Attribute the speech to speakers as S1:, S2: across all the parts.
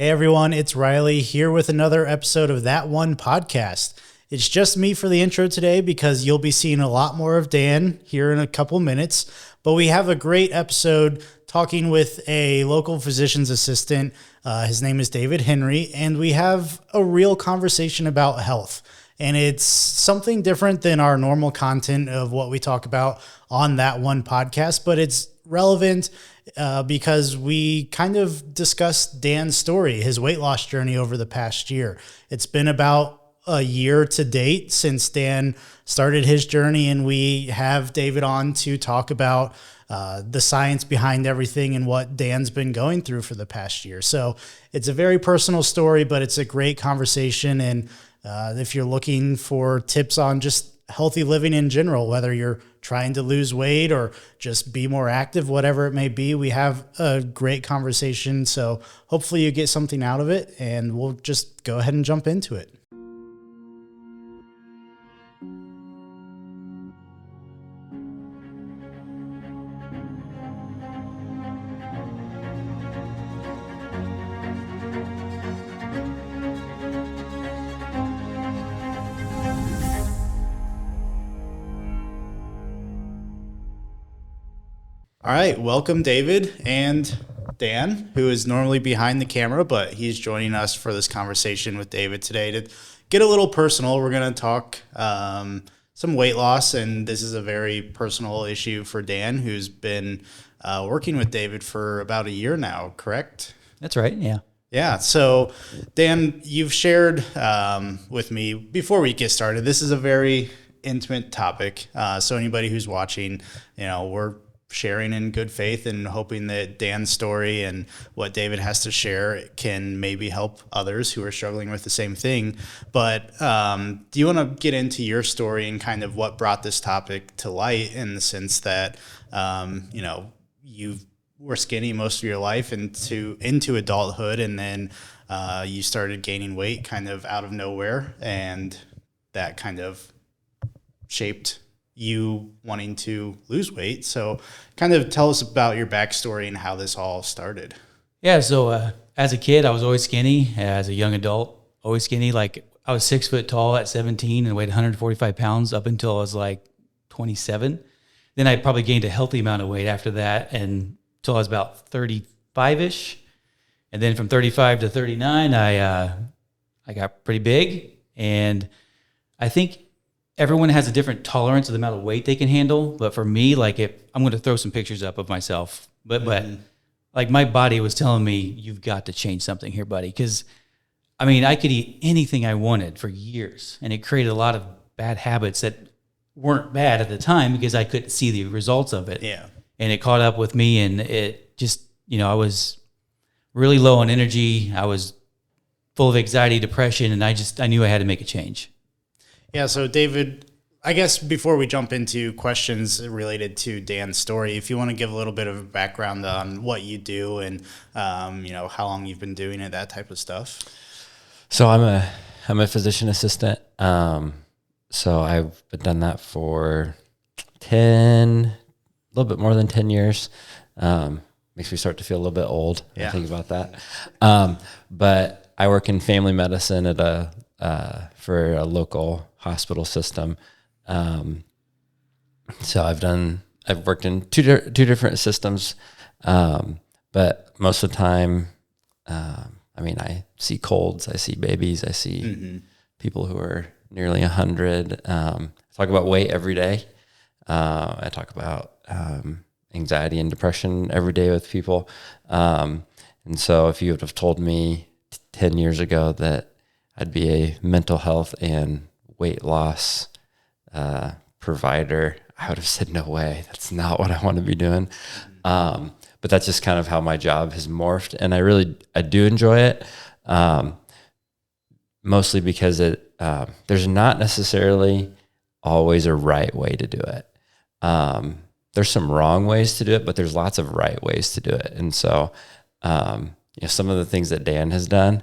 S1: Hey everyone, it's Riley here with another episode of That One Podcast. It's just me for the intro today because you'll be seeing a lot more of Dan here in a couple minutes. But we have a great episode talking with a local physician's assistant. His name is David Henry, and we have a real conversation about health. And it's something different than our normal content of what we talk about on That One Podcast, but it's relevant because we kind of discussed Dan's story, his weight loss journey over the past year. It's been about a year to date since Dan started his journey, and we have David on to talk about the science behind everything and what Dan's been going through for the past year. So it's a very personal story, but it's a great conversation. And if you're looking for tips on just healthy living in general, whether you're trying to lose weight or just be more active, whatever it may be, we have a great conversation. So hopefully you get something out of it, and we'll just go ahead and jump into it. All right, welcome David and Dan, who is normally behind the camera, but he's joining us for this conversation with David today to get a little personal. We're going to talk some weight loss, and this is a very personal issue for Dan, who's been working with David for about a year now, correct?
S2: That's right, yeah.
S1: Yeah, so Dan, you've shared with me, before we get started, this is a very intimate topic, so anybody who's watching, we're sharing in good faith and hoping that Dan's story and what David has to share can maybe help others who are struggling with the same thing. But do you want to get into your story and kind of what brought this topic to light, in the sense that, you were skinny most of your life into adulthood, and then you started gaining weight kind of out of nowhere, and that kind of shaped you wanting to lose weight. So kind of tell us about your backstory and how this all started.
S2: Yeah, so as a kid, I was always skinny. As a young adult, always skinny. Like, I was 6 foot tall at 17 and weighed 145 pounds up until I was like 27. Then I probably gained a healthy amount of weight after that, and until I was about 35-ish. And then from 35 to 39, I got pretty big. And I think everyone has a different tolerance of the amount of weight they can handle. But for me, like, if I'm going to throw some pictures up of myself, but like, my body was telling me, you've got to change something here, buddy. Because I could eat anything I wanted for years, and it created a lot of bad habits that weren't bad at the time because I couldn't see the results of it.
S1: Yeah.
S2: And it caught up with me, and it just, I was really low on energy. I was full of anxiety, depression, and I knew I had to make a change.
S1: Yeah, so David, I guess before we jump into questions related to Dan's story, if you want to give a little bit of a background on what you do and how long you've been doing it, that type of stuff.
S3: So I'm a physician assistant. So I've done that for a little bit more than 10 years. Makes me start to feel a little bit old.
S1: Yeah.
S3: I think about that. But I work in family medicine at for a local hospital system. So I've worked in two different systems. But most of the time, I see colds, I see babies, I see people who are nearly 100. I talk about weight every day. I talk about anxiety and depression every day with people. And so if you would have told me 10 years ago that I'd be a mental health and weight loss provider, I would have said, no way, that's not what I want to be doing. But that's just kind of how my job has morphed. And I do enjoy it, mostly because there's not necessarily always a right way to do it. There's some wrong ways to do it, but there's lots of right ways to do it. And so, some of the things that Dan has done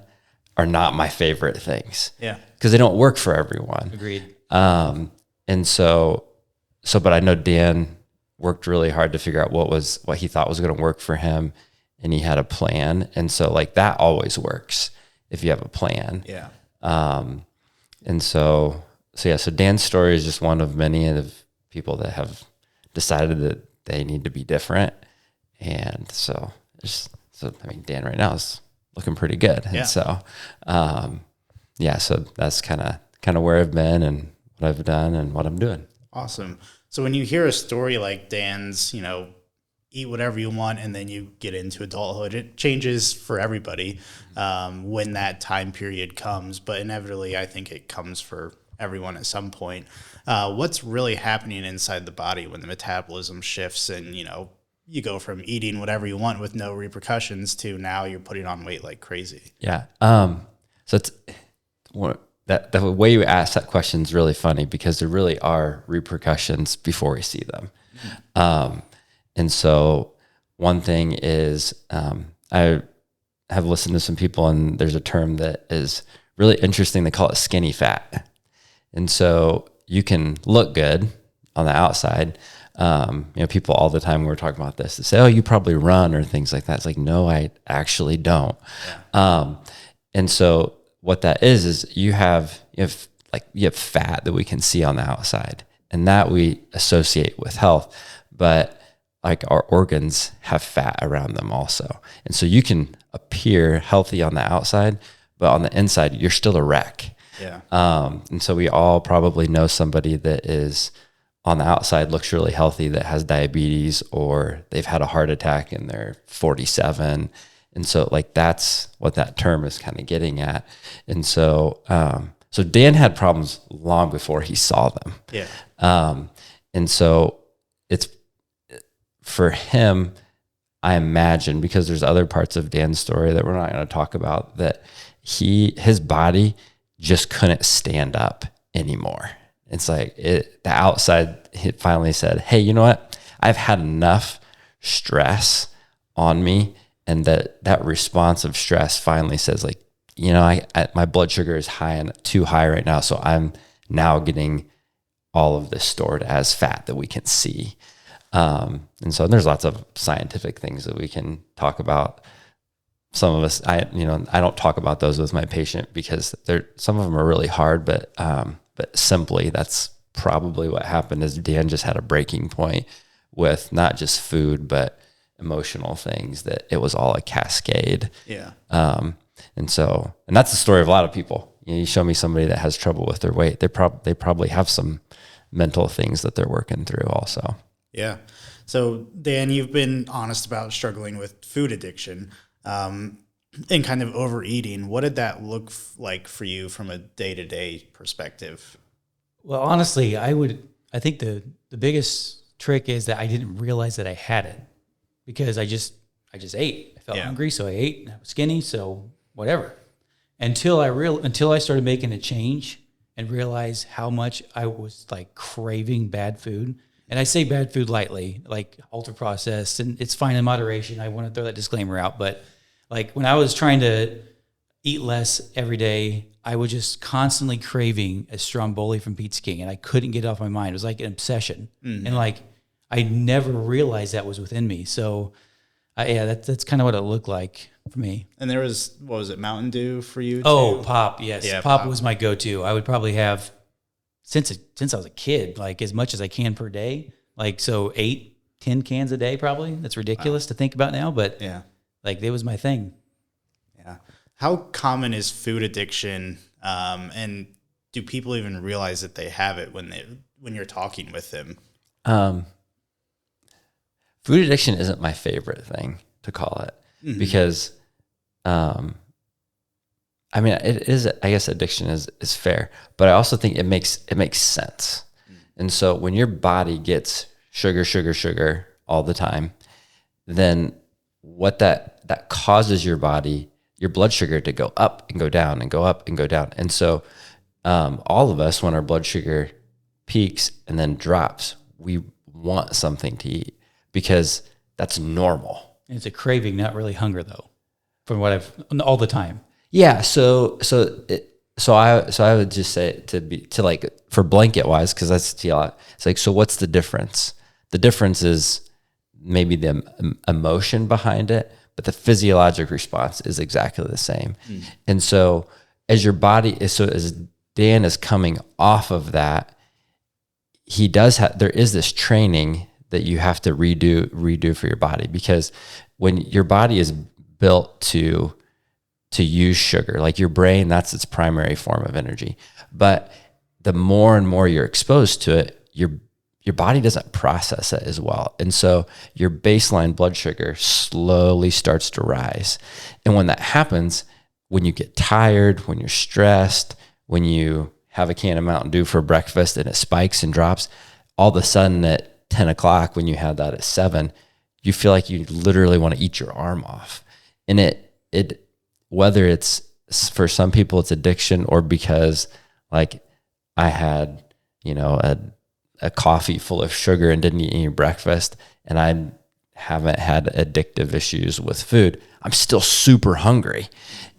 S3: are not my favorite things.
S1: Yeah.
S3: Because they don't work for everyone.
S2: Agreed.
S3: And so, but I know Dan worked really hard to figure out what he thought was going to work for him. and he had a plan. And so like that always works if you have a plan.
S1: Yeah.
S3: And so Dan's story is just one of many of people that have decided that they need to be different. And so Dan right now is looking pretty good.
S1: Yeah.
S3: And so, so that's kind of where I've been and what I've done and what I'm doing.
S1: Awesome. So when you hear a story like Dan's, eat whatever you want, and then you get into adulthood, it changes for everybody when that time period comes. But inevitably, I think it comes for everyone at some point. What's really happening inside the body when the metabolism shifts and, you go from eating whatever you want with no repercussions to now you're putting on weight like crazy?
S3: Yeah. So it's the way you ask that question is really funny because there really are repercussions before we see them. And so one thing is, I have listened to some people, and there's a term that is really interesting. They call it skinny fat. And so you can look good on the outside. People all the time, we're talking about this, they say, oh, you probably run or things like that. It's like, no, I actually don't. Yeah. And so what that is you have fat that we can see on the outside, and that we associate with health, but like our organs have fat around them also. And so you can appear healthy on the outside, but on the inside, you're still a wreck.
S1: Yeah.
S3: And so we all probably know somebody that is on the outside looks really healthy that has diabetes, or they've had a heart attack and they're 47. And so like, that's what that term is kind of getting at. And so, so Dan had problems long before he saw them.
S1: Yeah.
S3: And so it's for him, I imagine, because there's other parts of Dan's story that we're not going to talk about, that his body just couldn't stand up anymore. It's like the outside, he finally said, hey, you know what? I've had enough stress on me. And that response of stress finally says like, my blood sugar is high and too high right now. So I'm now getting all of this stored as fat that we can see. And so there's lots of scientific things that we can talk about. Some of us, I don't talk about those with my patient because some of them are really hard, but simply that's probably what happened is Dan just had a breaking point with not just food, but emotional things, that it was all a cascade.
S1: Yeah.
S3: And that's the story of a lot of people. You show me somebody that has trouble with their weight, they probably have some mental things that they're working through also.
S1: Yeah. So Dan, you've been honest about struggling with food addiction, and kind of overeating. What did that look like for you from a day-to-day perspective?
S2: Well, honestly, I think the biggest trick is that I didn't realize that I had it, because I just ate. I felt hungry, so I ate, and I was skinny, so whatever. Until I started making a change and realized how much I was like craving bad food. And I say bad food lightly, like ultra processed, and it's fine in moderation. I want to throw that disclaimer out, but like when I was trying to eat less every day, I was just constantly craving a Stromboli from Pizza King, and I couldn't get it off my mind. It was like an obsession. Mm-hmm. And like, I never realized that was within me. So that's kind of what it looked like for me.
S1: And there was, what was it, Mountain Dew for you too?
S2: Oh, Pop, yes.
S1: Yeah,
S2: Pop was my go-to. I would probably have, since I was a kid, like as much as I can per day. Like, so 8-10 cans a day probably. That's ridiculous to think about now, but
S1: yeah,
S2: like it was my thing.
S1: Yeah. How common is food addiction? And do people even realize that they have it when you're talking with them?
S3: Food addiction isn't my favorite thing to call it, mm-hmm. because, I mean, it is, I guess addiction is fair, but I also think it makes sense. Mm-hmm. And so when your body gets sugar all the time, then what that causes your body, your blood sugar to go up and go down and go up and go down. And so, all of us, when our blood sugar peaks and then drops, we want something to eat because that's normal.
S2: It's a craving, not really hunger though, from what I've all the time.
S3: Yeah. So I would just say to like for blanket wise, cause that's it's like, so what's the difference? The difference is maybe the emotion behind it, but the physiologic response is exactly the same. And so as your body is, so as Dan is coming off of that, he does have, there is this training that you have to redo for your body, because when your body is built to use sugar, like your brain, that's its primary form of energy. But the more and more you're exposed to it, your body doesn't process it as well. And so your baseline blood sugar slowly starts to rise. And when that happens, when you get tired, when you're stressed, when you have a can of Mountain Dew for breakfast and it spikes and drops, all of a sudden at 10 o'clock, when you had that at 7, you feel like you literally want to eat your arm off. And it whether it's, for some people it's addiction, or because like I had, a coffee full of sugar and didn't eat any breakfast, and I haven't had addictive issues with food, I'm still super hungry.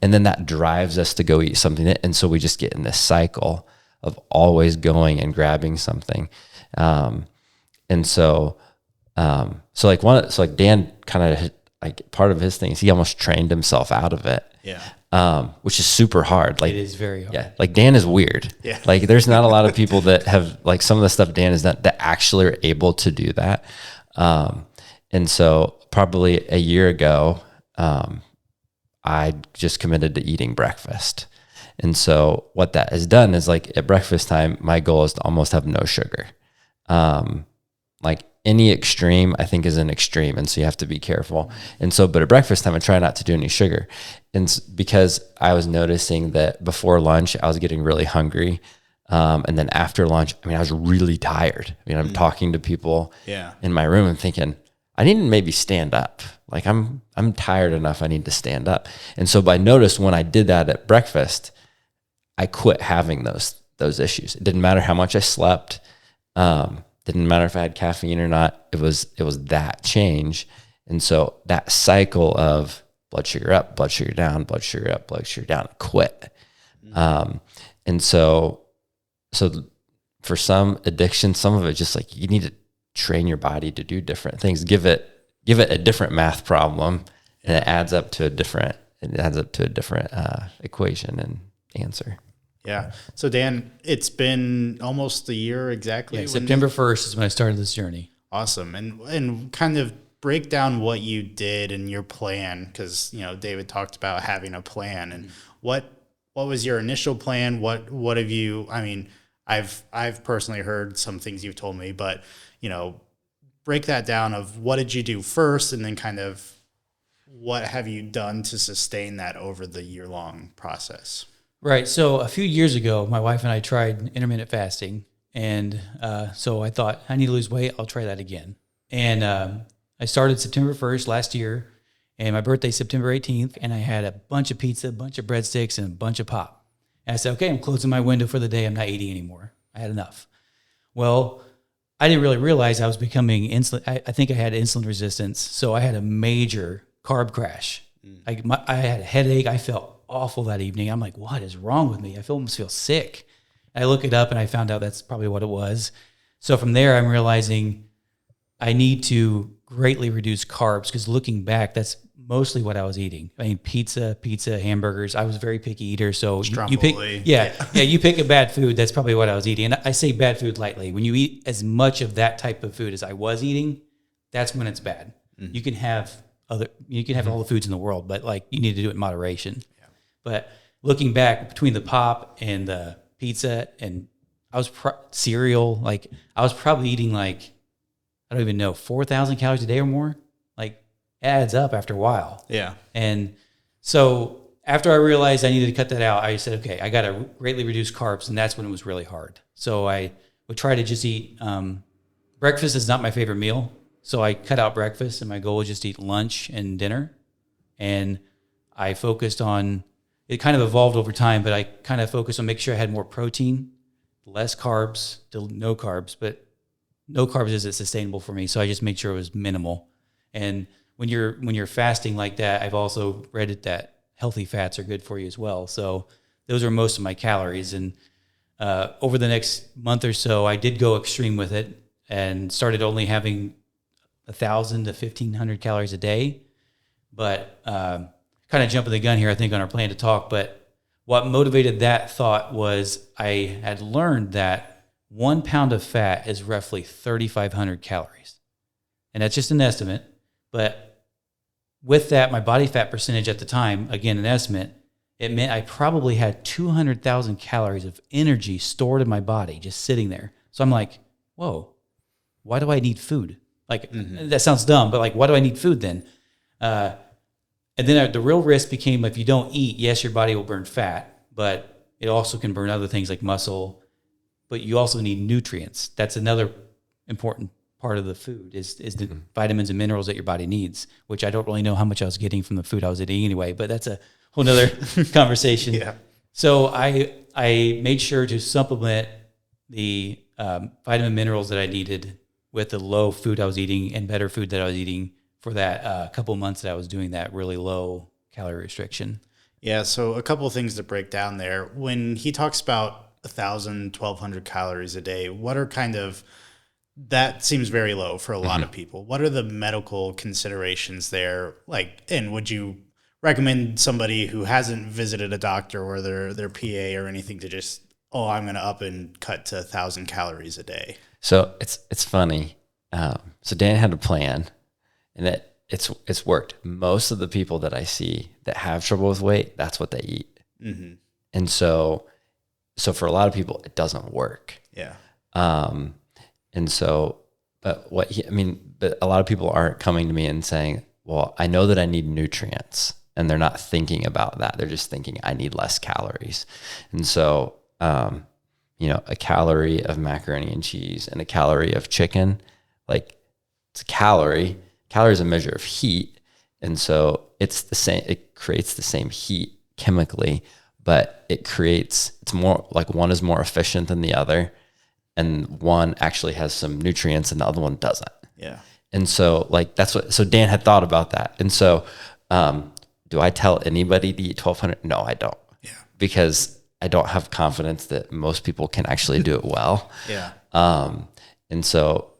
S3: And then that drives us to go eat something. And so we just get in this cycle of always going and grabbing something. And so Dan kind of, like, part of his thing is he almost trained himself out of it.
S1: Yeah.
S3: Which is super hard. Like,
S2: it is very hard.
S3: Yeah. Like, Dan is weird.
S1: Yeah.
S3: Like, there's not a lot of people that have, like, some of the stuff Dan has done that actually are able to do that. And so probably a year ago, I just committed to eating breakfast. And so what that has done is, like, at breakfast time, my goal is to almost have no sugar. Like, any extreme, I think, is an extreme. And so you have to be careful. And so, but at breakfast time, I try not to do any sugar. And because I was noticing that before lunch, I was getting really hungry. And then after lunch, I was really tired. I'm talking to people in my room and thinking, I need to maybe stand up. Like, I'm tired enough. I need to stand up. And so I noticed when I did that at breakfast, I quit having those issues. It didn't matter how much I slept. Didn't matter if I had caffeine or not. It was that change. And so that cycle of blood sugar up, blood sugar down, blood sugar up, blood sugar down, quit. And so for some addiction, some of it just, like, you need to train your body to do different things. Give it a different math problem, and it adds up to a different equation and answer.
S1: Yeah. So Dan, it's been almost a year exactly.
S2: Yeah, September 1st is when I started this journey.
S1: Awesome. And kind of break down what you did and your plan, because, David talked about having a plan, and what was your initial plan? What have you, I've personally heard some things you've told me, but, break that down of what did you do first, and then kind of what have you done to sustain that over the year-long process?
S2: Right. So a few years ago, my wife and I tried intermittent fasting. And so I thought, I need to lose weight. I'll try that again. And I started September 1st last year, and my birthday's September 18th. And I had a bunch of pizza, a bunch of breadsticks, and a bunch of pop. And I said, okay, I'm closing my window for the day. I'm not eating anymore. I had enough. Well, I didn't really realize I was becoming insulin. I think I had insulin resistance. So I had a major carb crash. I had a headache. I felt awful that evening. I'm like, what is wrong with me? I almost feel sick. I look it up and I found out that's probably what it was. So from there, I'm realizing I need to greatly reduce carbs, because looking back, that's mostly what I was eating. Pizza, hamburgers. I was a very picky eater. So you pick, you pick a bad food. That's probably what I was eating. And I say bad food lightly. When you eat as much of that type of food as I was eating, that's when it's bad. Mm-hmm. You can have all the foods in the world, but, like, you need to do it in moderation. But looking back, between the pop and the pizza and cereal, like, I was probably eating, like, I don't even know, 4,000 calories a day or more. Like, it adds up after a while. Yeah. And so after I realized I needed to cut that out, I said, okay, I got to greatly reduce carbs. And that's when it was really hard. So I would try to just eat, breakfast is not my favorite meal. So I cut out breakfast, and my goal was just to eat lunch and dinner. And I focused on, it kind of evolved over time, but I kind of focused on making sure I had more protein, less carbs, no carbs, but no carbs isn't sustainable for me. So I just made sure it was minimal. And when you're fasting like that, I've also read it that healthy fats are good for you as well. So those are most of my calories. And over the next month or so, I did go extreme with it and started only having 1,000 to 1,500 calories a day. But kind of jumping the gun here, I think, on our plan to talk. But what motivated that thought was I had learned that 1 pound of fat is roughly 3,500 calories. And that's just an estimate. But with that, my body fat percentage at the time, again, an estimate, it meant I probably had 200,000 calories of energy stored in my body just sitting there. So I'm like, whoa, why do I need food? Like, that sounds dumb, but like, why do I need food then? And then the real risk became if you don't eat, yes, your body will burn fat, but it also can burn other things like muscle, but you also need nutrients. That's another important part of the food is the vitamins and minerals that your body needs, which I don't really know how much I was getting from the food I was eating anyway, but that's a whole nother conversation.
S1: Yeah.
S2: So I made sure to supplement the vitamin minerals that I needed with the low food I was eating and better food that I was eating for that couple months that I was doing that really low calorie restriction.
S1: Yeah. So a couple of things to break down there. When he talks about 1,000, 1,200 calories a day, what are kind of, that seems very low for a lot of people. What are the medical considerations there? Like, and would you recommend somebody who hasn't visited a doctor or their PA or anything to just, I'm going to up and cut to 1,000 calories a day?
S3: So it's funny. So Dan had a plan, and it's worked. Most of the people that I see that have trouble with weight, that's what they eat. Mm-hmm. And so for a lot of people, it doesn't work.
S1: Yeah.
S3: And so, but a lot of people aren't coming to me and saying, well, I know that I need nutrients, and they're not thinking about that. They're just thinking I need less calories. And so, a calorie of macaroni and cheese and a calorie of chicken, like it's a calorie. Calorie is a measure of heat. And so it's the same, it creates the same heat chemically, but it's more like one is more efficient than the other. And one actually has some nutrients and the other one doesn't.
S1: Yeah.
S3: And so so Dan had thought about that. And so, do I tell anybody to eat 1,200? No, I don't.
S1: Yeah.
S3: Because I don't have confidence that most people can actually do it well.
S1: Yeah.
S3: And so,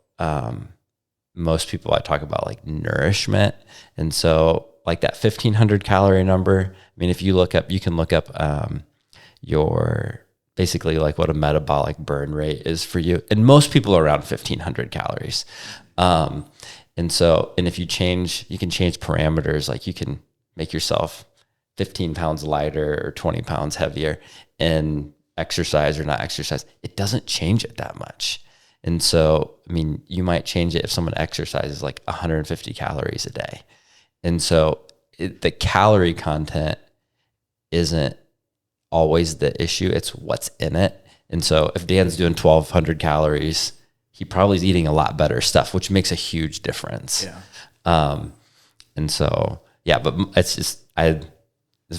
S3: most people I talk about like nourishment. And so like that 1,500 calorie number, I mean, if you can look up, your basically like what a metabolic burn rate is for you. And most people are around 1,500 calories. And if you can change parameters, like you can make yourself 15 pounds lighter or 20 pounds heavier and exercise or not exercise, it doesn't change it that much. And so, I mean, you might change it if someone exercises like 150 calories a day. And so the calorie content isn't always the issue. It's what's in it. And so if Dan's doing 1,200 calories, he probably is eating a lot better stuff, which makes a huge difference.
S1: Yeah.
S3: And so, yeah, but it's just,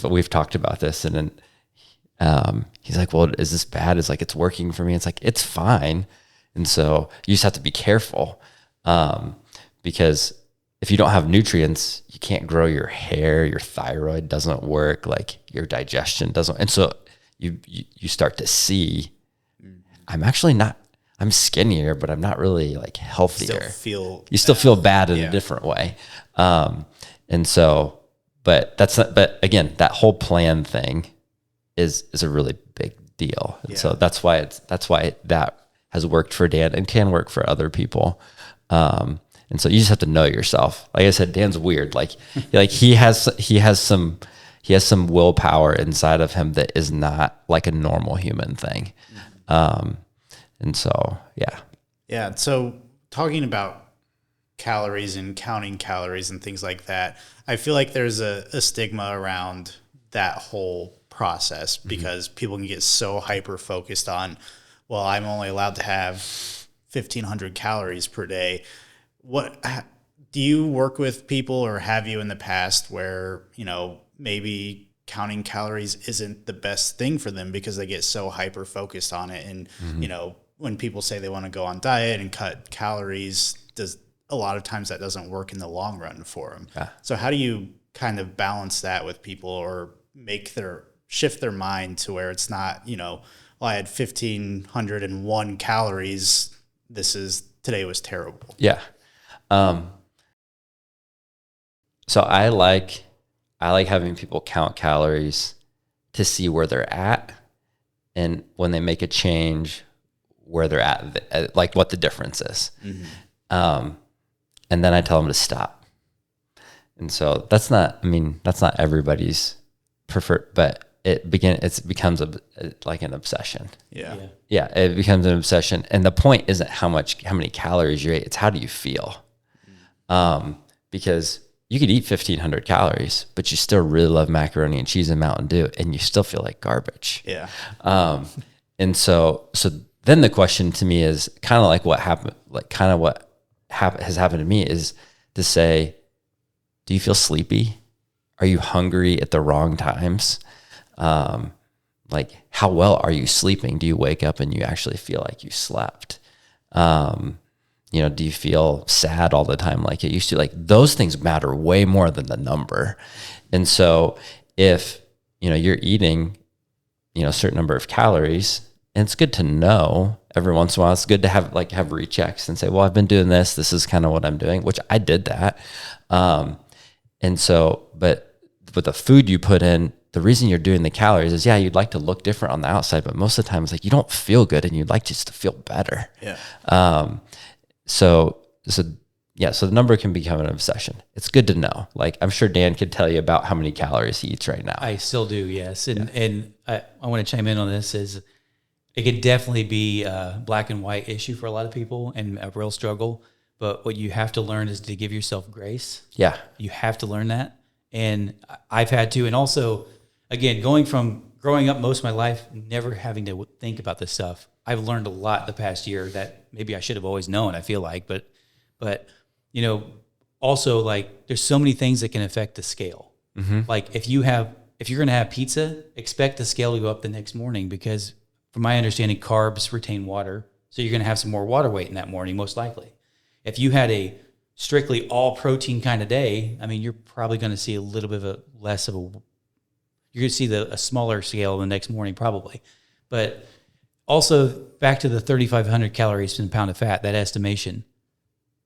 S3: we've talked about this, and then he's like, well, is this bad? It's like, it's working for me. It's like, it's fine. And so you just have to be careful, because if you don't have nutrients, you can't grow your hair, your thyroid doesn't work, like your digestion doesn't. And so you start to see, I'm skinnier, but I'm not really like healthier. You still feel bad in a different way. And so, but again, that whole plan thing is a really big deal. And so that's why that has worked for Dan and can work for other people. And so you just have to know yourself. Like I said, Dan's weird. Like he has some willpower inside of him that is not like a normal human thing. And so, yeah.
S1: Yeah. So talking about calories and counting calories and things like that, I feel like there's a stigma around that whole process because people can get so hyper focused on, well, I'm only allowed to have 1,500 calories per day. What do you work with people, or have you in the past, where, maybe counting calories isn't the best thing for them because they get so hyper focused on it? And, when people say they want to go on diet and cut calories, a lot of times that doesn't work in the long run for them. Yeah. So how do you kind of balance that with people, or shift their mind to where it's not, well, I had 1,501 calories. Today was terrible.
S3: Yeah. So I like having people count calories to see where they're at, and when they make a change, where they're at, like what the difference is. And then I tell them to stop. And so that's not everybody's preferred, but it becomes like an obsession.
S1: Yeah.
S3: It becomes an obsession. And the point isn't how many calories you ate, it's how do you feel? Because you could eat 1,500 calories, but you still really love macaroni and cheese and Mountain Dew, and you still feel like garbage.
S1: Yeah.
S3: And so then the question to me is kind of like what happened, has happened to me is to say, do you feel sleepy? Are you hungry at the wrong times? Like how well are you sleeping? Do you wake up and you actually feel like you slept? Do you feel sad all the time like it used to? Like those things matter way more than the number. And so if, you're eating, a certain number of calories, and it's good to know every once in a while, it's good to have rechecks and say, well, I've been doing this. This is kind of what I'm doing, which I did that. And so, but the food you put in, the reason you're doing the calories is, you'd like to look different on the outside, but most of the time it's like, you don't feel good and you'd like just to feel better.
S1: Yeah.
S3: So the number can become an obsession. It's good to know. Like I'm sure Dan could tell you about how many calories he eats right now.
S2: I still do, yes. And I want to chime in on this is it could definitely be a black and white issue for a lot of people and a real struggle. But what you have to learn is to give yourself grace.
S3: Yeah.
S2: You have to learn that. And I've had to. And also, again, going from growing up most of my life, never having to think about this stuff, I've learned a lot the past year that maybe I should have always known, I feel like. But also like there's so many things that can affect the scale. Mm-hmm. Like if you're going to have pizza, expect the scale to go up the next morning because from my understanding, carbs retain water. So you're going to have some more water weight in that morning, most likely. If you had a strictly all protein kind of day, I mean, you're probably going to see a little bit of you're going to see a smaller scale the next morning probably. But also back to the 3,500 calories per pound of fat, that estimation,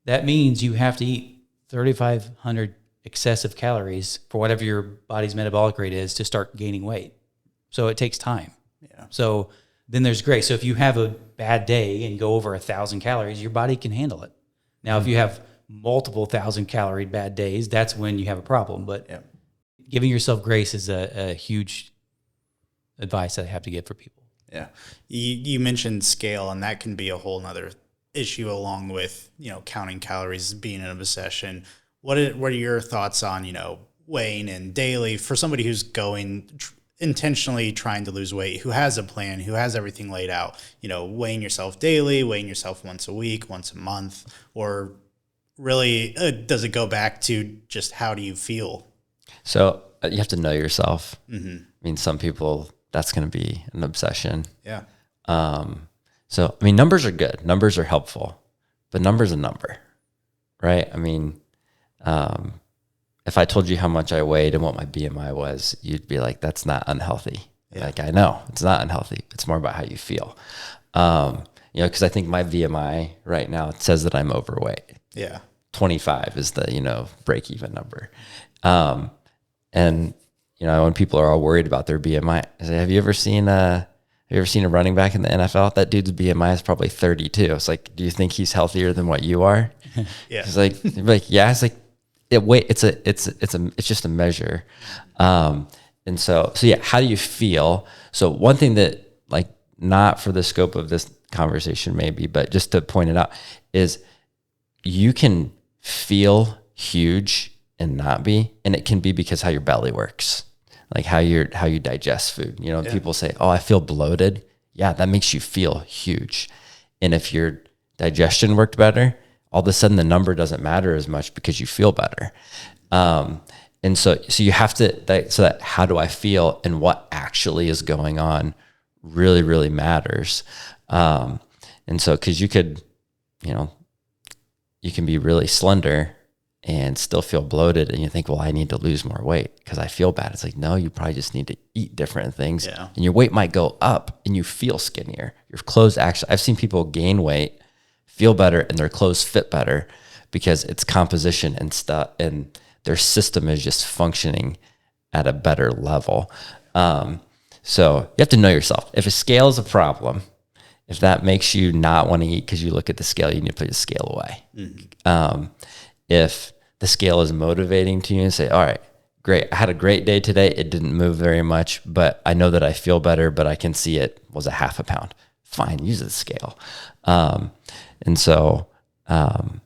S2: that means you have to eat 3,500 excessive calories for whatever your body's metabolic rate is to start gaining weight. So it takes time.
S1: Yeah.
S2: So then there's grace. So if you have a bad day and go over 1,000 calories, your body can handle it. Now, if you have multiple 1,000-calorie bad days, that's when you have a problem. But giving yourself grace is a huge advice that I have to give for people.
S1: Yeah. You mentioned scale, and that can be a whole nother issue along with, counting calories being an obsession. What are your thoughts on, weighing in daily for somebody who's going intentionally trying to lose weight, who has a plan, who has everything laid out, weighing yourself daily, weighing yourself once a week, once a month, or really does it go back to just how do you feel?
S3: So you have to know yourself.
S1: Mm-hmm.
S3: I mean, some people, that's going to be an obsession.
S1: Yeah.
S3: So, I mean, numbers are good. Numbers are helpful, but number's a number, right? I mean, if I told you how much I weighed and what my BMI was, you'd be like, that's not unhealthy. Yeah. Like, I know it's not unhealthy. It's more about how you feel. Because I think my BMI right now, it says that I'm overweight.
S1: Yeah.
S3: 25 is the, break even number. And when people are all worried about their BMI, I say, have you ever seen a running back in the NFL? That dude's BMI is probably 32. It's like, do you think he's healthier than what you are?
S1: Yeah.
S3: It's like, yeah, it's like, it's just a measure. And so yeah, how do you feel? So one thing that, like, not for the scope of this conversation maybe, but just to point it out, is you can feel huge and not be, and it can be because how your belly works, like how you digest food. People say, oh, I feel bloated. Yeah, that makes you feel huge. And if your digestion worked better, all of a sudden the number doesn't matter as much because you feel better. And so you have to, so that how do I feel and what actually is going on really, really matters. And so, cause you could, you can be really slender and still feel bloated, and you think, well, I need to lose more weight because I feel bad. It's like, no, you probably just need to eat different things.
S1: Yeah. And
S3: your weight might go up and you feel skinnier. Your clothes actually, I've seen people gain weight, feel better, and their clothes fit better because it's composition and stuff, and their system is just functioning at a better level. So you have to know yourself. If a scale is a problem, if that makes you not want to eat because you look at the scale, you need to put the scale away. If the scale is motivating to you and say, all right, great, I had a great day today. It didn't move very much, but I know that I feel better, but I can see it was a half a pound. Fine, use the scale. And so I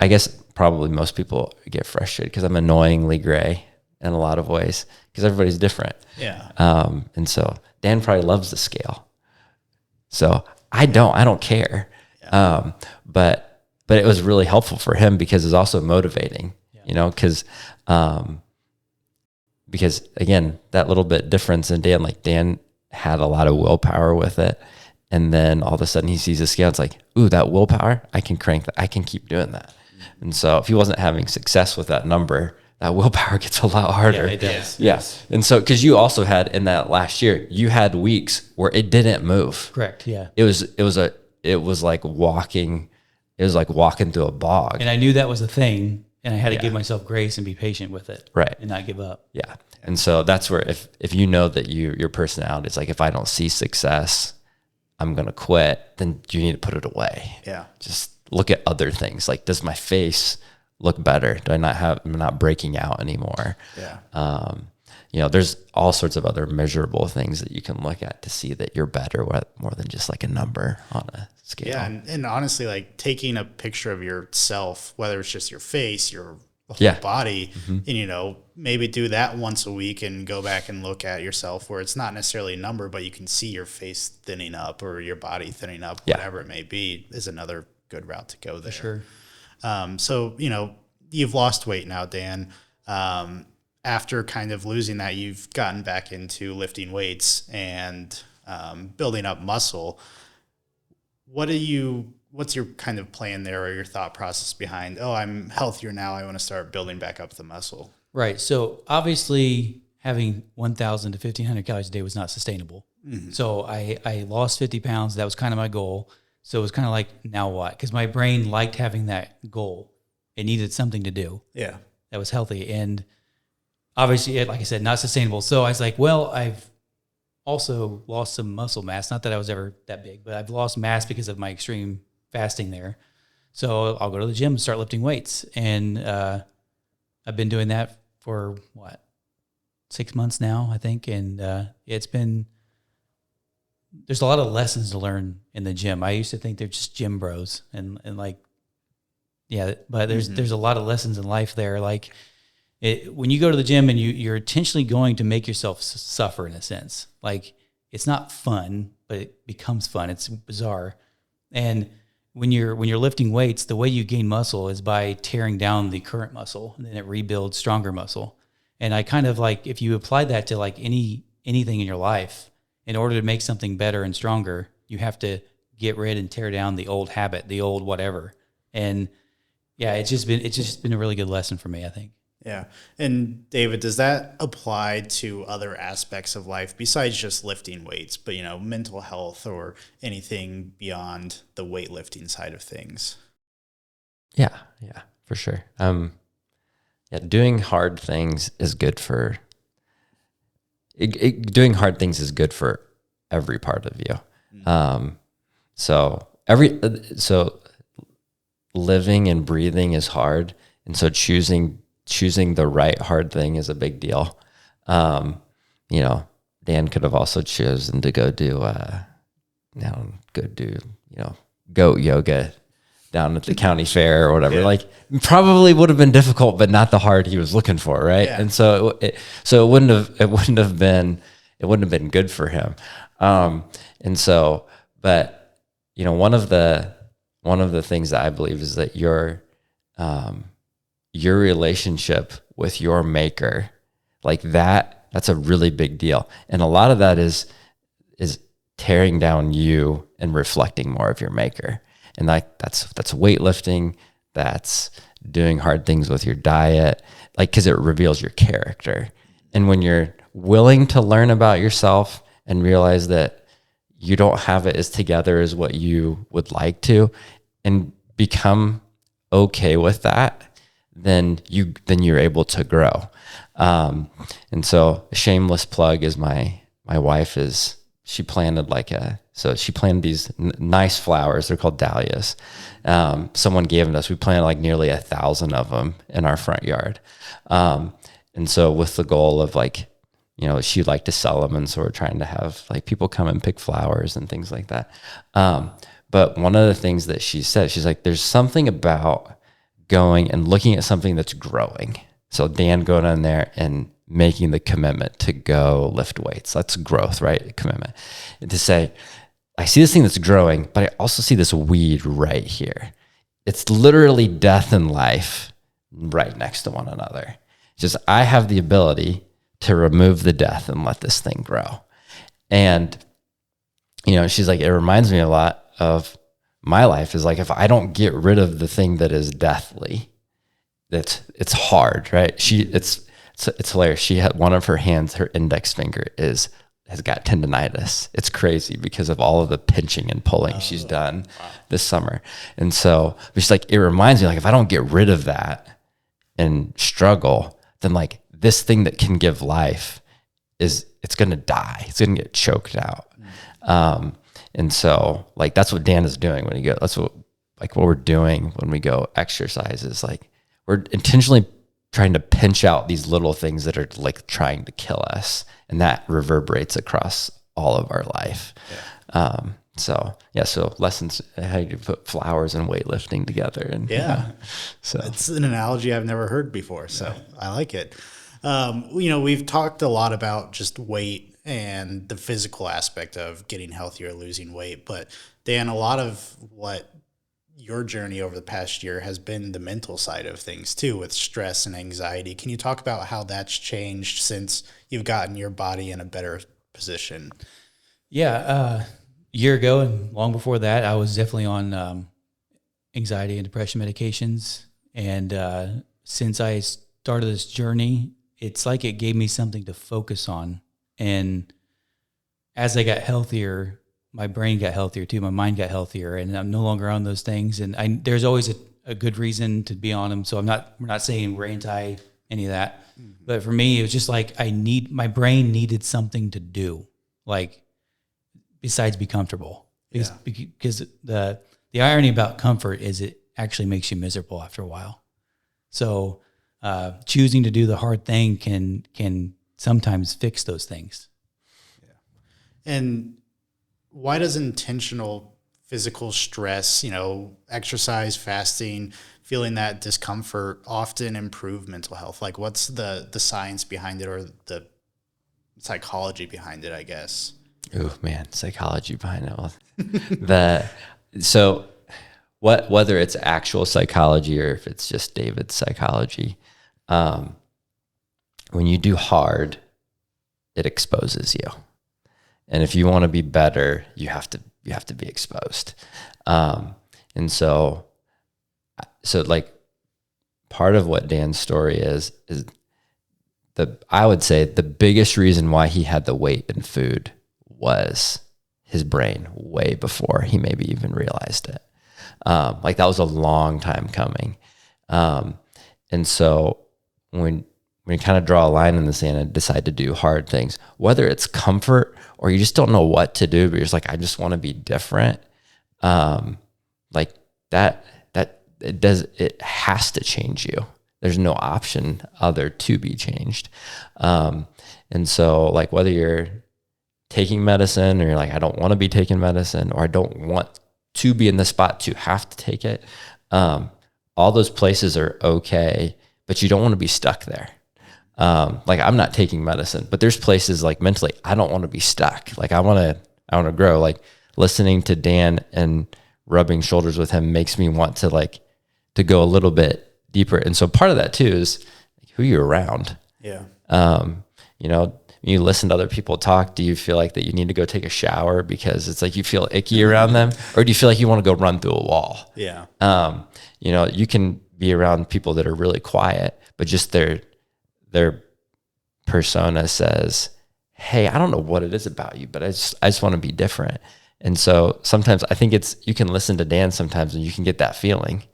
S3: guess probably most people get frustrated because I'm annoyingly gray in a lot of ways because everybody's different.
S1: Yeah.
S3: And so Dan probably loves the scale. So I don't care. Yeah. But it was really helpful for him because it's also motivating, because again, that little bit difference in Dan, like Dan had a lot of willpower with it. And then all of a sudden he sees the scale. It's like, ooh, that willpower, I can crank that. I can keep doing that. Mm-hmm. And so if he wasn't having success with that number, that willpower gets a lot harder.
S2: Yeah, it does.
S3: Yes. Yeah. And so, cause you also had in that last year, you had weeks where it didn't move.
S2: Correct. Yeah.
S3: It was like walking through a bog.
S2: And I knew that was a thing, and I had to give myself grace and be patient with it.
S3: Right.
S2: And not give up.
S3: Yeah. And so that's where if you know that your personality is like, if I don't see success, I'm going to quit, then you need to put it away.
S1: Yeah.
S3: Just look at other things. Like, does my face look better? I'm not breaking out anymore.
S1: Yeah.
S3: There's all sorts of other measurable things that you can look at to see that you're better more than just like a number on a scale.
S1: Yeah. And honestly, like taking a picture of yourself, whether it's just your face, your whole body, and, maybe do that once a week and go back and look at yourself where it's not necessarily a number, but you can see your face thinning up or your body thinning up, whatever it may be, is another good route to go there.
S2: For sure.
S1: So, you've lost weight now, Dan. After kind of losing that, you've gotten back into lifting weights and building up muscle. What's your kind of plan there, or your thought process behind, I'm healthier now, I want to start building back up the muscle?
S2: Right. So obviously having 1,000 to 1,500 calories a day was not sustainable. Mm-hmm. So I lost 50 pounds. That was kind of my goal. So it was kind of like, now what? Because my brain liked having that goal. It needed something to do.
S1: Yeah.
S2: That was healthy. And obviously, like I said, not sustainable. So I was like, well, I've also lost some muscle mass. Not that I was ever that big, but I've lost mass because of my extreme fasting there. So I'll go to the gym and start lifting weights. And I've been doing that for 6 months now, I think. And there's a lot of lessons to learn in the gym. I used to think they're just gym bros and like, yeah, but there's a lot of lessons in life there. Like when you go to the gym and you're intentionally going to make yourself suffer in a sense, like it's not fun, but it becomes fun. It's bizarre. And when you're lifting weights, the way you gain muscle is by tearing down the current muscle, and then it rebuilds stronger muscle. And I kind of like, if you apply that to like anything in your life, in order to make something better and stronger, you have to get rid and tear down the old habit, the old whatever. And yeah, it's just been a really good lesson for me, I think.
S1: Yeah. And David, does that apply to other aspects of life besides just lifting weights, but, mental health or anything beyond the weightlifting side of things?
S3: Yeah, for sure. Doing hard things is good for doing hard things is good for every part of you. Mm-hmm. So living and breathing is hard. And so choosing the right hard thing is a big deal. Dan could have also chosen to go do goat yoga down at the county fair or whatever. Yeah. Like probably would have been difficult, but not the hard he was looking for, right? Yeah. And so it wouldn't have been good for him. But one of the things that I believe is that your relationship with your maker, like that's a really big deal. And a lot of that is tearing down you and reflecting more of your maker. And that's weightlifting, that's doing hard things with your diet, cause it reveals your character. And when you're willing to learn about yourself and realize that you don't have it as together as what you would like to, and become okay with that, then you're able to grow. And so a shameless plug is my wife she planted she planted these nice flowers. They're called dahlias. Someone gave them to us. We planted like nearly 1,000 of them in our front yard. And so with the goal of she'd like to sell them. And so we're trying to have like people come and pick flowers and things like that. But one of the things that she said, she's like, there's something about going and looking at something that's growing. So Dan going in there and making the commitment to go lift weights. That's growth, right? Commitment. And to say, I see this thing that's growing, but I also see this weed right here. It's literally death and life right next to one another. Just I have the ability to remove the death and let this thing grow. And, she's like, it reminds me a lot of my life is like, if I don't get rid of the thing that is deathly, it's hard, right? It's hilarious. She had one of her hands, her index finger has got tendonitis. It's crazy because of all of the pinching and pulling she's done this summer. And so she's like, it reminds me, like, if I don't get rid of that and struggle, then like this thing that can give life it's going to die. It's going to get choked out. And so like, that's what Dan is doing when he goes, that's what we're doing when we go exercise is like, we're intentionally trying to pinch out these little things that are like trying to kill us. And that reverberates across all of our life. Yeah. So lessons, how you put flowers and weightlifting together. And so
S1: it's an analogy I've never heard before. So I like it. We've talked a lot about just weight and the physical aspect of getting healthier, losing weight. But Dan, a lot of what your journey over the past year has been the mental side of things too, with stress and anxiety. Can you talk about how that's changed since you've gotten your body in a better position?
S2: Yeah. A year ago and long before that, I was definitely on anxiety and depression medications. And since I started this journey, it's like it gave me something to focus on. And as I got healthier, my brain got healthier too. My mind got healthier, and I'm no longer on those things. And there's always a good reason to be on them. So we're not saying we're anti any of that. Mm-hmm. But for me, it was just like my brain needed something to do, like besides be comfortable. Because the irony about comfort is it actually makes you miserable after a while. So choosing to do the hard thing can sometimes fix those things.
S1: Yeah. And why does intentional physical stress, exercise, fasting, feeling that discomfort often improve mental health? Like what's the science behind it or the psychology behind it, I guess?
S3: Oh man, psychology behind it. So whether it's actual psychology or if it's just David's psychology, when you do hard, it exposes you. And if you want to be better, you have to be exposed. And so like part of what Dan's story is I would say the biggest reason why he had the weight in food was his brain way before he maybe even realized it. Like that was a long time coming. And so when you kind of draw a line in the sand and decide to do hard things, whether it's comfort or you just don't know what to do, but you're just like, I just want to be different. Like that it has to change you. There's no option other to be changed. And so like whether you're taking medicine or you're like, I don't want to be taking medicine, or I don't want to be in the spot to have to take it. All those places are okay, but you don't want to be stuck there. Like I'm not taking medicine, but there's places like mentally, I don't want to be stuck. Like I want to grow. Like listening to Dan and rubbing shoulders with him makes me want to go a little bit deeper. And so part of that too is who you're around.
S1: Yeah.
S3: You listen to other people talk. Do you feel like that you need to go take a shower because it's like you feel icky around them, or do you feel like you want to go run through a wall?
S1: Yeah.
S3: You can be around people that are really quiet, but just their persona says, hey, I don't know what it is about you, but I just want to be different. And so sometimes I think you can listen to Dan sometimes and you can get that feeling.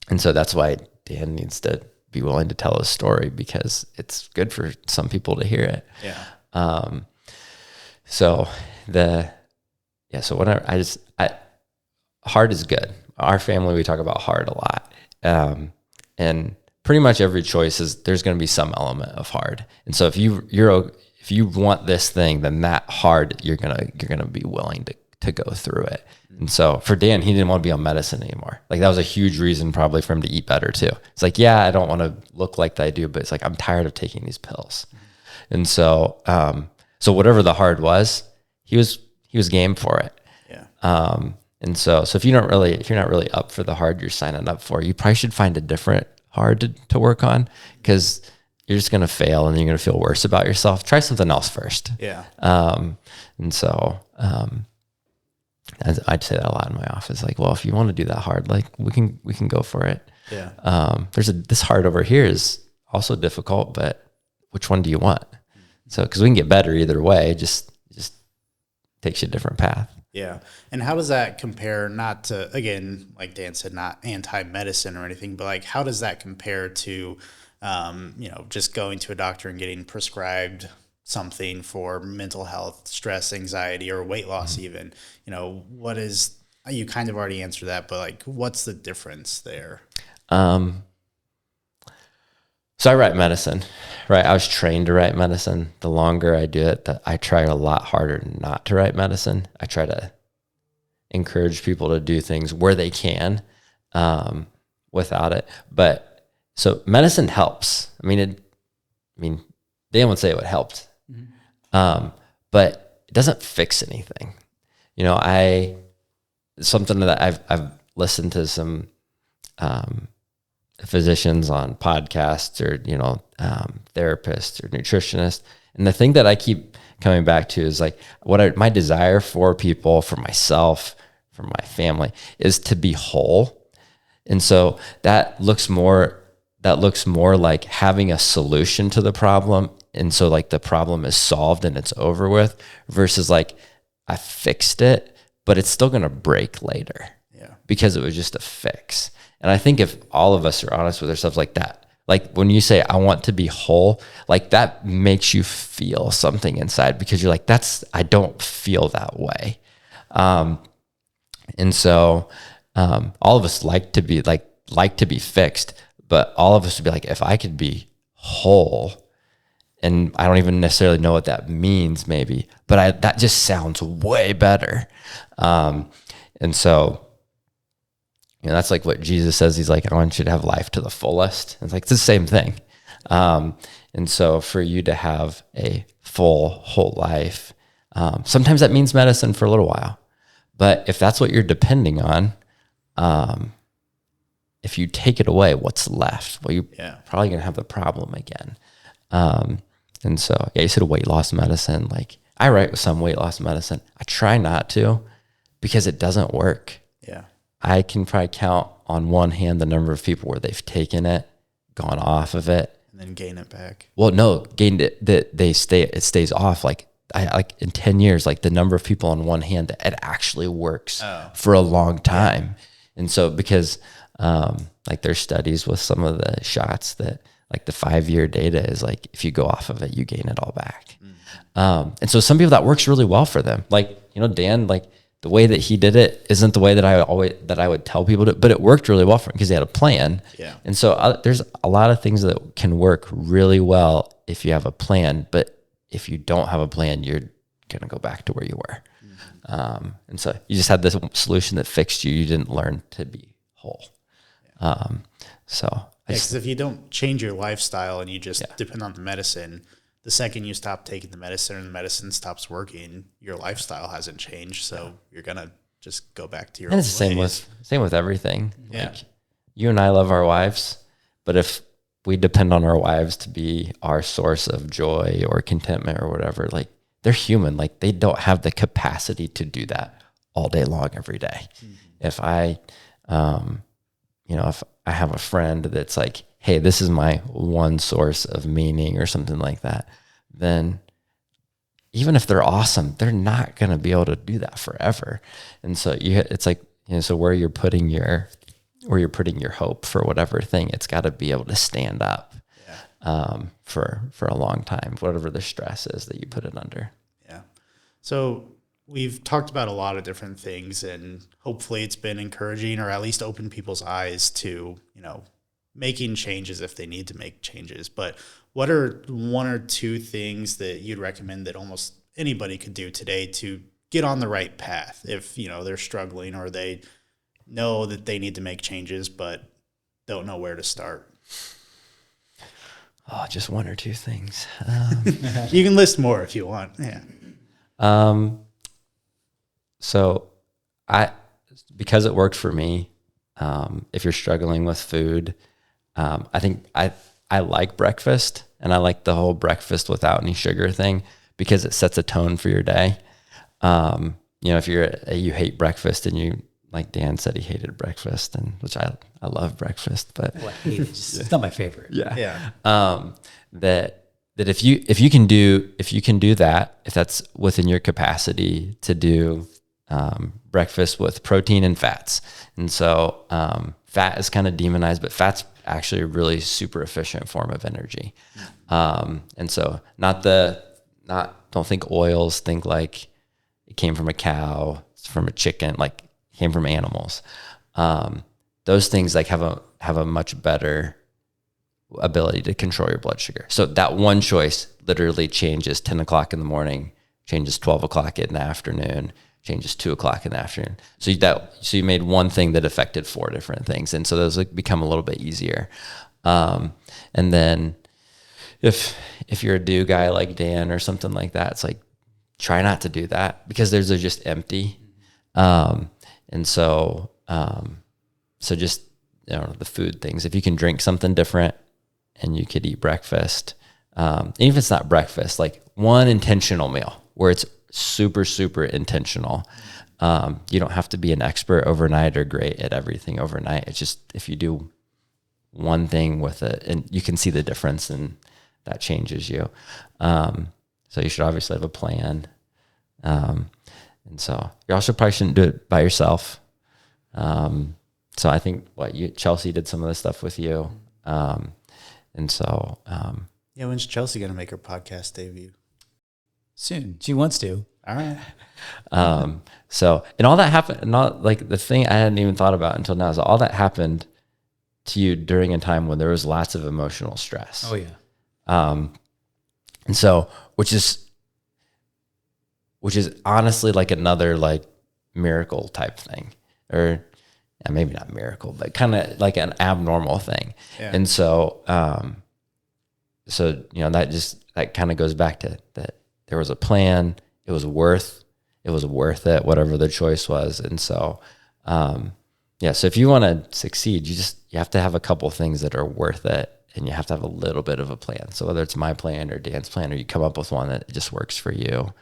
S3: And so that's why Dan needs to be willing to tell his story, because it's good for some people to hear it.
S1: Yeah.
S3: So whenever hard is good. Our family, we talk about hard a lot. And pretty much every choice there's going to be some element of hard. And so if you want this thing, then that hard, you're going to be willing to go through it. And so for Dan, he didn't want to be on medicine anymore. Like that was a huge reason probably for him to eat better too. It's like, yeah, I don't want to look like I do, but it's like, I'm tired of taking these pills. And so, so whatever the hard was, he was game for it.
S1: Yeah.
S3: And so if you're not really up for the hard you're signing up for, you probably should find a different hard to work on, because you're just going to fail and you're going to feel worse about yourself. Try something else first.
S1: Yeah.
S3: And so, I'd say that a lot in my office. Like, well, if you want to do that hard, like we can go for it.
S1: Yeah.
S3: This hard over here is also difficult, but which one do you want? So, because we can get better either way, just takes you a different path.
S1: Yeah. And how does that compare, not to, again, like Dan said, not anti-medicine or anything, but like, how does that compare to, just going to a doctor and getting prescribed something for mental health, stress, anxiety, or weight loss even? You kind of already answered that, but like, what's the difference there?
S3: So I write medicine, right? I was trained to write medicine. The longer I do it, I try a lot harder not to write medicine. I try to encourage people to do things where they can, without it. But so medicine helps. I mean, Dan would say it would help. But it doesn't fix anything. Something that I've listened to some, physicians on podcasts or, therapists or nutritionists. And the thing that I keep coming back to is like my desire for people, for myself, for my family, is to be whole. And so that looks more like having a solution to the problem. And so like the problem is solved and it's over with, versus like I fixed it, but it's still going to break later.
S1: Yeah.
S3: Because it was just a fix. And I think if all of us are honest with ourselves like that, like when you say, I want to be whole, like that makes you feel something inside, because you're like, I don't feel that way. And so, all of us like to be fixed, but all of us would be like, if I could be whole, and I don't even necessarily know what that means maybe, but that just sounds way better. And so, that's like what Jesus says. He's like, I want you to have life to the fullest. It's like, it's the same thing. And so for you to have a full, whole life, sometimes that means medicine for a little while. But if that's what you're depending on, if you take it away, what's left? Well, you're probably going to have the problem again. And so, you said weight loss medicine. Like I write with some weight loss medicine. I try not to, because it doesn't work.
S1: Yeah.
S3: I can probably count on one hand the number of people where they've taken it, gone off of it,
S1: and then gain it back.
S3: Well, no, gained it. It stays off. Like in 10 years, like the number of people on one hand that it actually works for a long time. Yeah. And so because like there's studies with some of the shots that like the 5-year data is like, if you go off of it, you gain it all back. And so some people that works really well for them. Like, Dan, like, the way that he did it isn't the way that I would tell people to, but it worked really well for him because he had a plan.
S1: Yeah. And
S3: so there's a lot of things that can work really well if you have a plan, but if you don't have a plan, you're going to go back to where you were. Mm-hmm. And so you just had this solution that fixed you. You didn't learn to be whole.
S1: Yeah. Because if you don't change your lifestyle and you just depend on the medicine, the second you stop taking the medicine and the medicine stops working, your lifestyle hasn't changed. So you're going to just go back to your old
S3: it's
S1: ways.
S3: Same with everything.
S1: Yeah.
S3: Like you and I love our wives, but if we depend on our wives to be our source of joy or contentment or whatever, like they're human. Like they don't have the capacity to do that all day long, every day. Mm-hmm. If I, if I have a friend that's like, hey, this is my one source of meaning or something like that, then even if they're awesome, they're not going to be able to do that forever. And so it's like, so where you're putting your where you're putting your hope for whatever thing, it's got to be able to stand up for a long time, whatever the stress is that you put it under.
S1: Yeah. So we've talked about a lot of different things, and hopefully it's been encouraging or at least opened people's eyes to, making changes if they need to make changes. But what are one or two things that you'd recommend that almost anybody could do today to get on the right path if, they're struggling or they know that they need to make changes but don't know where to start?
S3: Oh, just one or two things.
S1: You can list more if you want. Yeah.
S3: So because it worked for me, if you're struggling with food, I think I like breakfast, and I like the whole breakfast without any sugar thing because it sets a tone for your day. If you hate breakfast, and you, like Dan said, he hated breakfast, and which I love breakfast, but
S2: I hate it. It's not my favorite.
S3: Yeah. That if you can do that, if that's within your capacity to do breakfast with protein and fats. And so fat is kind of demonized, but fat's actually a really super efficient form of energy. And so don't think oils, think like it came from a cow, it's from a chicken, like it came from animals. Those things like have a much better ability to control your blood sugar. So that one choice literally changes 10 o'clock in the morning, changes 12 o'clock in the afternoon, changes 2 o'clock in the afternoon. So you made one thing that affected 4 different things. And so those become a little bit easier. And then if you're a do guy like Dan or something like that, it's like, try not to do that because they're just empty. So just, the food things, if you can drink something different and you could eat breakfast, even if it's not breakfast, like one intentional meal where it's super, super intentional. You don't have to be an expert overnight or great at everything overnight. It's just, if you do one thing with it and you can see the difference, and that changes you. So you should obviously have a plan. And so you also probably shouldn't do it by yourself. So I think Chelsea did some of this stuff with you.
S1: When's Chelsea going to make her podcast debut?
S2: Soon. She wants to.
S1: All right.
S3: And all that happened, the thing I hadn't even thought about until now is all that happened to you during a time when there was lots of emotional stress.
S2: Oh yeah.
S3: And so, which is honestly like another like miracle type thing, or maybe not miracle, but kind of like an abnormal thing. Yeah. And so, that kind of goes back to that. There was a plan. It was worth it, whatever the choice was. And so, so if you want to succeed, you have to have a couple things that are worth it, and you have to have a little bit of a plan. So whether it's my plan or Dan's plan, or you come up with one that just works for you,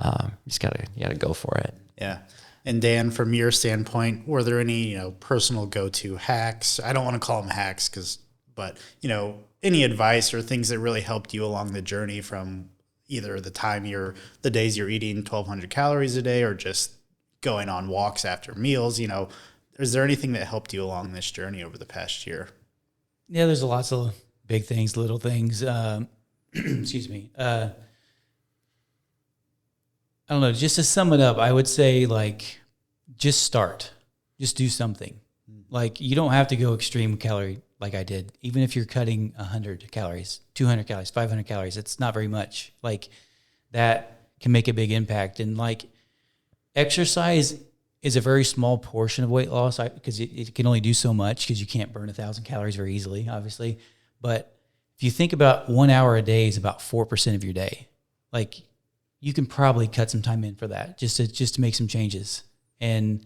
S3: you gotta go for it.
S1: Yeah. And Dan, from your standpoint, were there any, personal go-to hacks? I don't want to call them hacks but any advice or things that really helped you along the journey from either the days you're eating 1,200 calories a day or just going on walks after meals, is there anything that helped you along this journey over the past year?
S2: Yeah, there's lots of big things, little things. Excuse me. I don't know. Just to sum it up, I would say just start. Just do something. You don't have to go extreme calorie like I did. Even if you're cutting 100 calories, 200 calories, 500 calories, it's not very much. That can make a big impact. And exercise is a very small portion of weight loss because it can only do so much because you can't burn 1,000 calories very easily, obviously. But if you think about 1 hour a day is about 4% of your day, you can probably cut some time in for that just to make some changes. And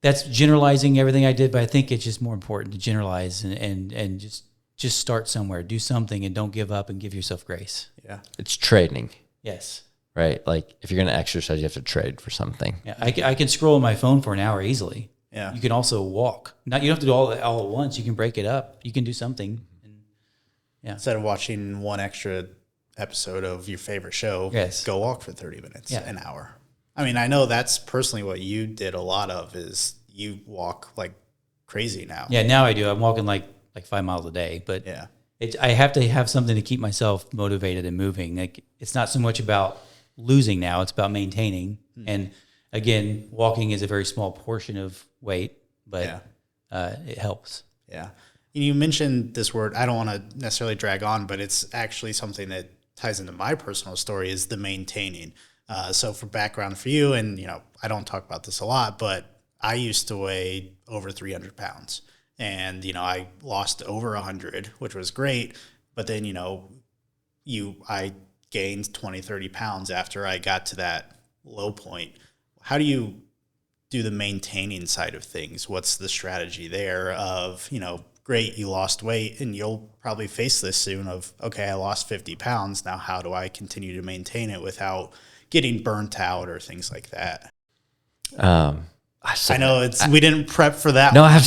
S2: that's generalizing everything I did, but I think it's just more important to generalize and just start somewhere, do something, and don't give up, and give yourself grace.
S3: Yeah. It's training.
S2: Yes.
S3: Right? If you're going to exercise, you have to trade for something.
S2: Yeah, I can scroll on my phone for an hour easily.
S1: Yeah.
S2: You can also walk. You don't have to do all at once. You can break it up. You can do something.
S1: Instead of watching one extra episode of your favorite show, go walk for 30 minutes, an hour. I mean, I know that's personally what you did a lot of is you walk crazy now.
S2: Yeah, now I do. I'm walking like 5 miles a day, but
S1: Yeah.
S2: I have to have something to keep myself motivated and moving. Like it's not so much about losing now; it's about maintaining. And again, walking is a very small portion of weight, but it helps.
S1: Yeah. You mentioned this word. I don't want to necessarily drag on, but it's actually something that ties into my personal story is the maintaining. So for background for you, and, I don't talk about this a lot, but I used to weigh over 300 pounds and, I lost over 100, which was great. But then, I gained 20, 30 pounds after I got to that low point. How do you do the maintaining side of things? What's the strategy there of, great, you lost weight and you'll probably face this soon of, okay, I lost 50 pounds. Now, how do I continue to maintain it without getting burnt out or things like that? I know we didn't prep for that.
S3: No, I have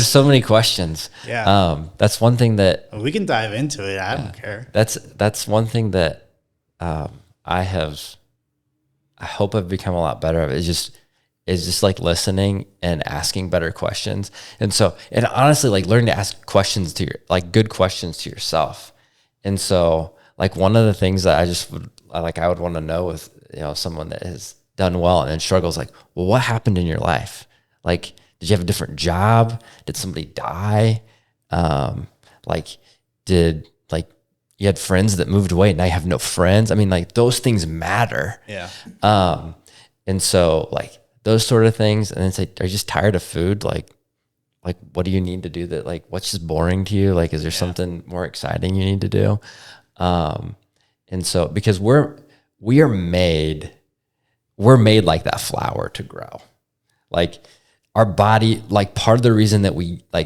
S3: so many questions.
S1: Yeah.
S3: That's one thing that
S1: we can dive into it. I don't care.
S3: That's one thing that, I hope I've become a lot better at is just like listening and asking better questions. And honestly, like learning to ask questions good questions to yourself. And so like one of the things that I would want to know with, someone that has done well and then struggles, like, well, what happened in your life? Like, did you have a different job? Did somebody die? You had friends that moved away and now you have no friends. I mean, like those things matter.
S1: Yeah.
S3: And so like those sort of things. And then it's like, are you just tired of food? Like what do you need to do that? Like, what's just boring to you? Like, is there something more exciting you need to do? And so, because we are made like that flower to grow. Like our body, like part of the reason that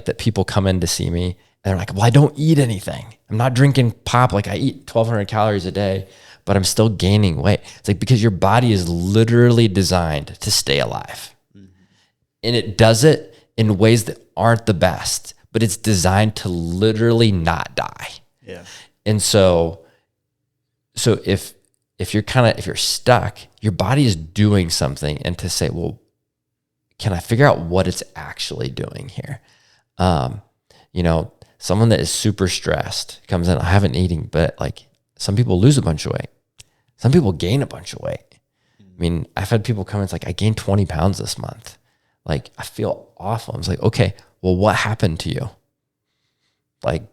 S3: that people come in to see me and they're like, well, I don't eat anything. I'm not drinking pop. Like I eat 1,200 calories a day, but I'm still gaining weight. It's like, because your body is literally designed to stay alive. Mm-hmm. And it does it in ways that aren't the best, but it's designed to literally not die.
S1: Yeah.
S3: And so if you're stuck, your body is doing something, and to say, well, can I figure out what it's actually doing here? Someone that is super stressed comes in, I haven't eating, but like some people lose a bunch of weight. Some people gain a bunch of weight. I mean, I've had people come in, it's like, I gained 20 pounds this month. Like, I feel awful. I'm like, okay, well, what happened to you? Like,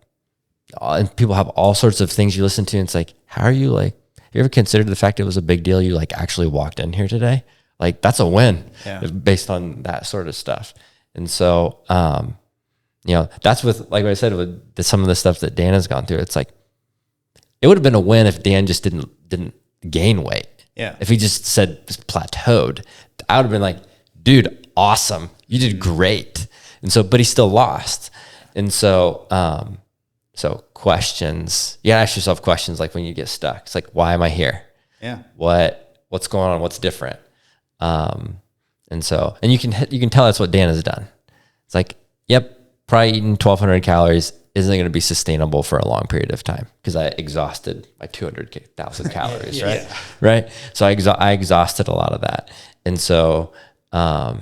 S3: and people have all sorts of things you listen to. And it's like, how are you like, have you ever considered the fact it was a big deal you like actually walked in here today? Like, that's a win based on that sort of stuff. And so, that's with, like I said, with some of the stuff that Dan has gone through. It's like, it would have been a win if Dan just didn't gain weight.
S1: Yeah.
S3: If he just said plateaued, I would have been like, dude, awesome. You did great. And so, but he still lost. And so, questions, you gotta ask yourself questions like when you get stuck. It's like, why am I here?
S1: Yeah.
S3: What's going on? What's different? And you can tell that's what Dan has done. It's like, yep, probably eating 1,200 calories isn't going to be sustainable for a long period of time because I exhausted my 200,000 calories, right? Yeah. Right. So I exhausted a lot of that. And so, I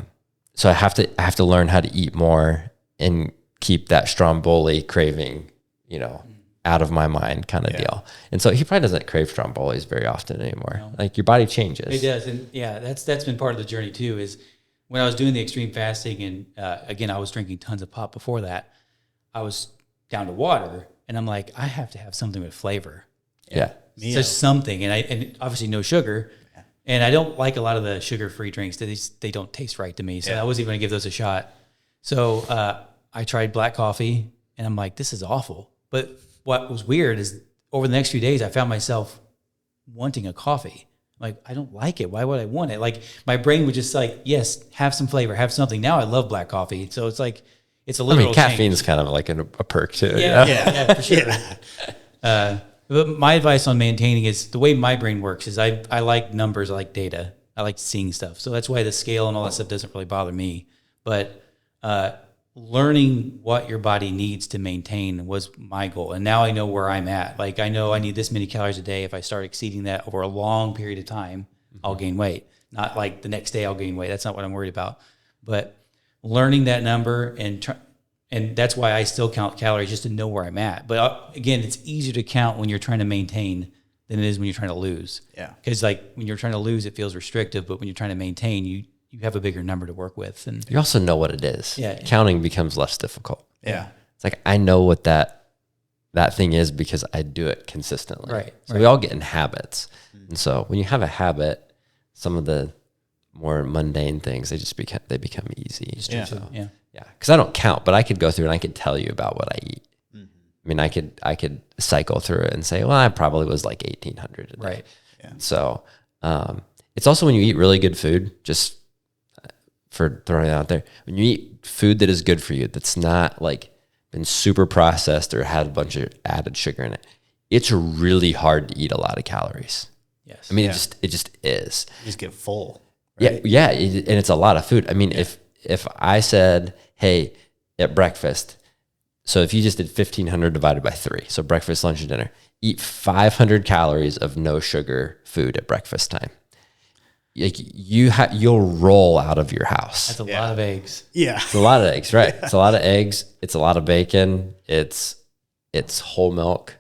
S3: have to learn how to eat more and keep that Stromboli craving, out of my mind kind of deal. And so he probably doesn't crave Strombolis very often anymore. No. Like your body changes.
S2: It does. And that's been part of the journey too, is when I was doing the extreme fasting and, again, I was drinking tons of pop before that, I was down to water and I'm like, I have to have something with flavor.
S3: Yeah.
S2: Just something. And obviously no sugar. Yeah. And I don't like a lot of the sugar-free drinks. They don't taste right to me. So I wasn't even going to give those a shot. So I tried black coffee and I'm like, this is awful. But what was weird is over the next few days, I found myself wanting a coffee. Like, I don't like it. Why would I want it? Like, my brain would just like, yes, have some flavor, have something. Now I love black coffee. So it's like, it's a literal
S3: caffeine is
S2: change.
S3: kind of like a perk too.
S2: Yeah, for sure. But my advice on maintaining is the way my brain works is I like numbers, I like data. I like seeing stuff. So that's why the scale and all that stuff doesn't really bother me. But learning what your body needs to maintain was my goal. And now I know where I'm at. Like, I know I need this many calories a day. If I start exceeding that over a long period of time, I'll gain weight. Not like the next day I'll gain weight. That's not what I'm worried about. But learning that number and that's why I still count calories just to know where I'm at. But again, it's easier to count when you're trying to maintain than it is when you're trying to lose.
S1: Yeah.
S2: Because like when you're trying to lose, it feels restrictive, but when you're trying to maintain, you have a bigger number to work with. And
S3: You also know what it is.
S2: Yeah.
S3: Counting becomes less difficult.
S1: Yeah.
S3: It's like, I know what that thing is because I do it consistently.
S2: Right,
S3: So
S2: right.
S3: we all get in habits. And so when you have a habit, some of the more mundane things, they become easy.
S1: Yeah.
S3: So,
S2: yeah.
S3: yeah. Cause I don't count, but I could go through and I could tell you about what I eat. I mean, I could cycle through it and say, well, I probably was like 1,800 a day.
S2: Right.
S1: Yeah.
S3: So, it's also when you eat really good food, just for throwing it out there, when you eat food that is good for you, that's not like been super processed or had a bunch of added sugar in it, it's really hard to eat a lot of calories.
S2: Yes.
S3: I mean,
S1: Yeah.
S3: it just is.
S1: You just get full.
S3: Right? Yeah. And it's a lot of food. I mean, if I said, hey, at breakfast, so if you just did 1,500 divided by 3, so breakfast, lunch, and dinner, eat 500 calories of no sugar food at breakfast time. Like you'll roll out of your house.
S2: That's a lot of eggs.
S1: Yeah.
S3: It's a lot of eggs, right? It's a lot of eggs. It's a lot of bacon. It's whole milk.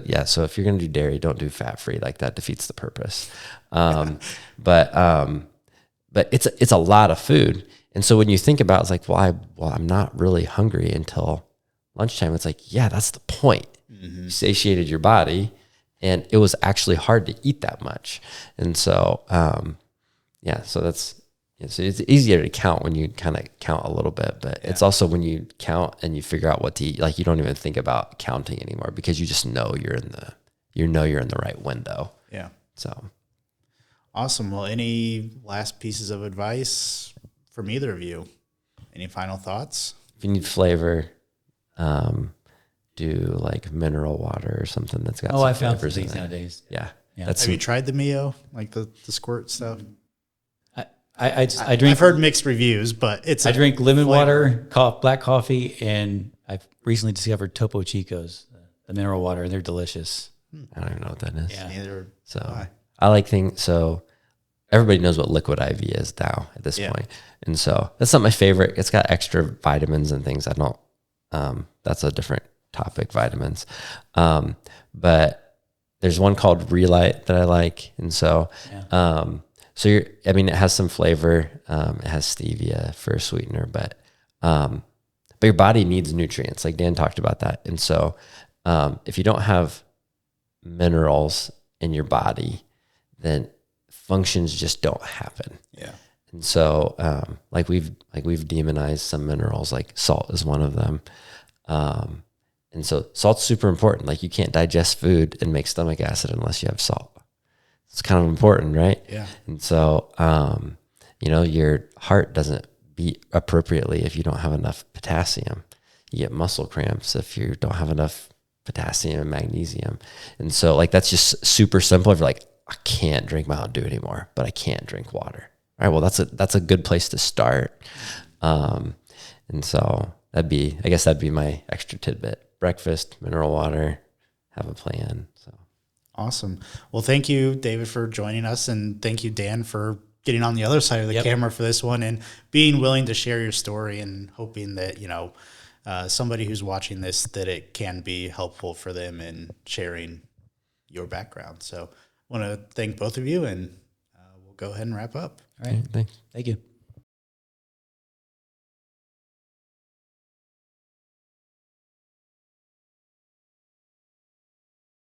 S3: Yeah. So if you're going to do dairy, don't do fat free. Like that defeats the purpose. But it's a lot of food. And so when you think about it, it's like, well, I'm not really hungry until lunchtime. It's like, yeah, that's the point. You satiated your body, and it was actually hard to eat that much. And so, so so it's easier to count when you kind of count a little bit, but it's also when you count and you figure out what to eat, like you don't even think about counting anymore because you just know you're in the right window.
S1: Yeah.
S3: So
S1: Awesome. Well, any last pieces of advice from either of you? Any final thoughts?
S3: if you need flavor, do like mineral water or something that's got.
S2: Oh,
S3: some
S2: I found some
S3: flavors in
S2: things
S3: it.
S2: nowadays.
S3: Yeah,
S2: Yeah.
S3: that's
S1: Have you tried the Mio, like the squirt stuff?
S2: I drink.
S1: I've heard mixed reviews, but
S2: I drink lemon
S1: flavor.
S2: water, black coffee, and I've recently discovered Topo Chicos, the mineral water. They're delicious.
S3: I don't even know what that is.
S2: Yeah.
S1: Neither.
S3: So
S1: Why?
S3: I like things. So everybody knows what liquid IV is now at this point. And so that's not my favorite. It's got extra vitamins and things. I don't, that's a different topic, vitamins. But there's one called Relight that I like. And so, it has some flavor. It has stevia for a sweetener, but your body needs nutrients. Like Dan talked about that. And so, if you don't have minerals in your body, then functions just don't happen.
S1: Yeah.
S3: And so, we've demonized some minerals, like salt is one of them. And so salt's super important. Like you can't digest food and make stomach acid unless you have salt. It's kind of important, right?
S1: Yeah.
S3: And so, your heart doesn't beat appropriately if you don't have enough potassium. You get muscle cramps if you don't have enough potassium and magnesium. And so that's just super simple. If you're like, I can't drink Mountain Dew anymore, but I can't drink water. All right, well, that's a good place to start. And so that'd be my extra tidbit. Breakfast, mineral water, have a plan. So
S1: Awesome. Well, thank you, David, for joining us. And thank you, Dan, for getting on the other side of the camera for this one and being willing to share your story and hoping that, somebody who's watching this, that it can be helpful for them in sharing your background. So I want to thank both of you, and we'll go ahead and wrap up.
S2: All right.
S3: thanks.
S2: Thank you.